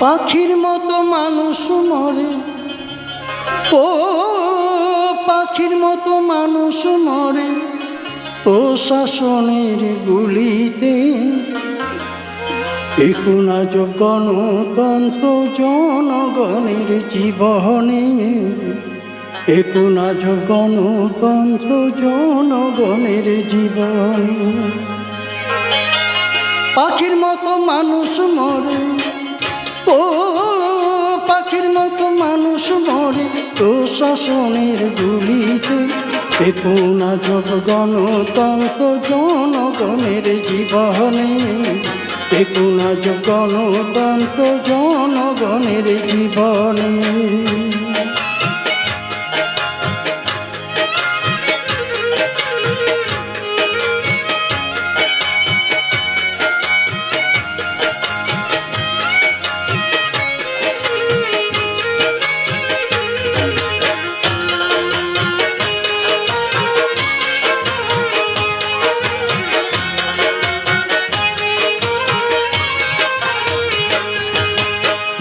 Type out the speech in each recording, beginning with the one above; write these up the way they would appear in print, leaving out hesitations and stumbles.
পাখির মতো মানুষ মরে, ও পাখির মতো মানুষ মরে প্রশাসনের গুলিতে। এখন আজ গণতন্ত্র জনগণের জীবনে, এখন আজ গণতন্ত্র জনগণের জীবনে। পাখির মতো মানুষ মরে, ও পাখির মতো মানুষ মরে প্রশাসনের গুলিতে। এখন আজ গণতন্ত্র জনগণের জীবনে, এখন আজ গণতন্ত্র জনগণের জীবনে।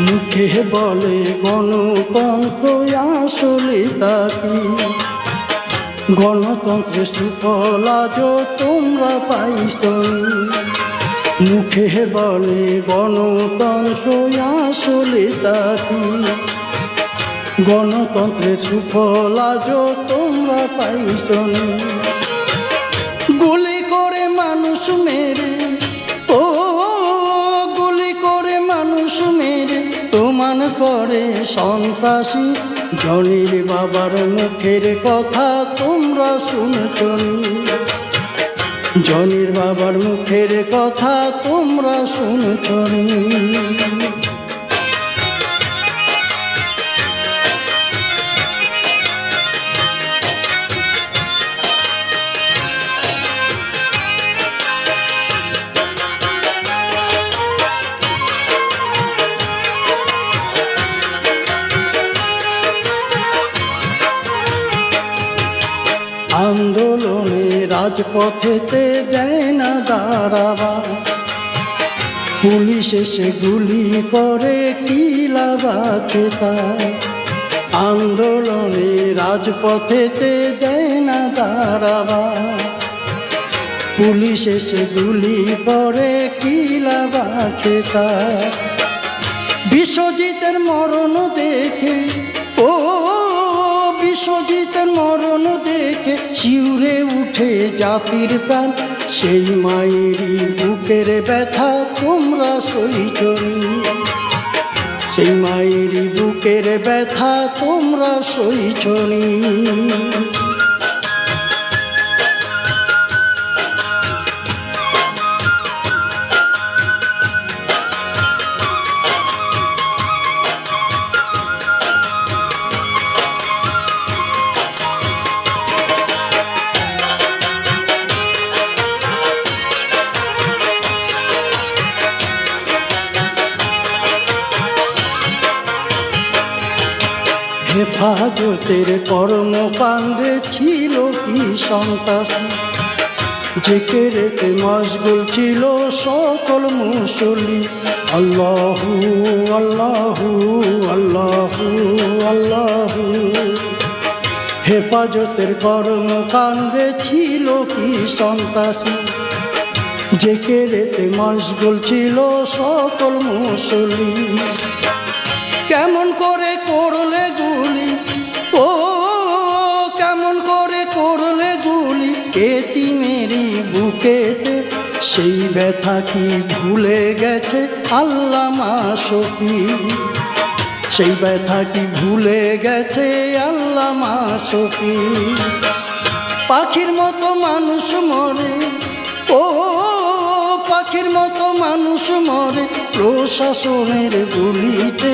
মুখে বলে গণতন্ত্র, আসলে তাকি গণতন্ত্রের সুফল আজ তোমরা পাইছনি। মুখে বলে গণতন্ত্র, আসলে তাকি গণতন্ত্রের সুফল আজ তোমরা পাইছনি। গুলি করে মানুষ মেরে, ও গুলি করে মানুষ মেরে প্রমাণ করে সন্ত্রাসী। জনির বাবার মুখের কথা তোমরা শুনছনি, জনির বাবার মুখের কথা তোমরা শুনছনি। আন্দোলনে রাজপথেতে দেয় না দাঁড়াবা, পুলিশ এসে গুলি করে কি লাভ আছে তাই। আন্দোলনে রাজপথেতে দেয় না দাঁড়াবা, পুলিশ এসে গুলি করে কি লাভ আছে তাই। বিশ্বজিতের মরণ দেখে, ও বিশ্বজিতের মরণ দেখে শিউরে উঠে জাতির প্রাণ। সেই মায়েরই বুকের ব্যথা তোমরা সইছনি, সেই মায়েরই বুকের ব্যথা তোমরা সইছনি। হেফাজতের কর্মকাণ্ডে ছিল কি সন্ত্রাস, যে কেড়েতে মশগুল ছিল সকল মুসল্লি। আল্লাহু আল্লাহু আল্লাহু আল্লাহু। হেফাজতের কর্মকাণ্ডে ছিল কি সন্ত্রাস, যে কেড়েতে মশগুল ছিল সকল মুসল্লি। কেমন করে করলে গুলি, ও কেমন করে করলে গুলি এতিমেরই বুকেতে। সেই ব্যথা কি ভুলে গেছে আল্লামা শফি, সেই ব্যথা কি ভুলে গেছে আল্লামা শফি। পাখির মতো মানুষ মরে, ও পাখির মতো মানুষ মরে প্রশাসনের গুলিতে।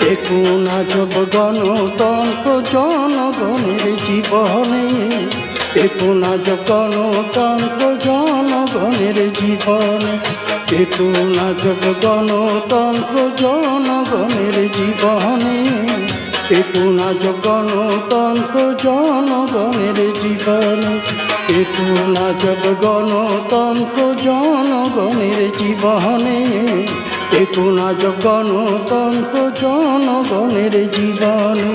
দেখুন আজব গণতন্ত্র জনগণের জীবনে, দেখুন আজব গণতন্ত্র জনগণের জীবনে, দেখুন আজব গণতন্ত্র জনগণের জীবনে, দেখুন আজব গণতন্ত্র জনগণের জীবনে, দেখুন আজব গণতন্ত্র জনগণের জীবনে, দেখুন আজব গণতন্ত্র জনগণের জীবনে।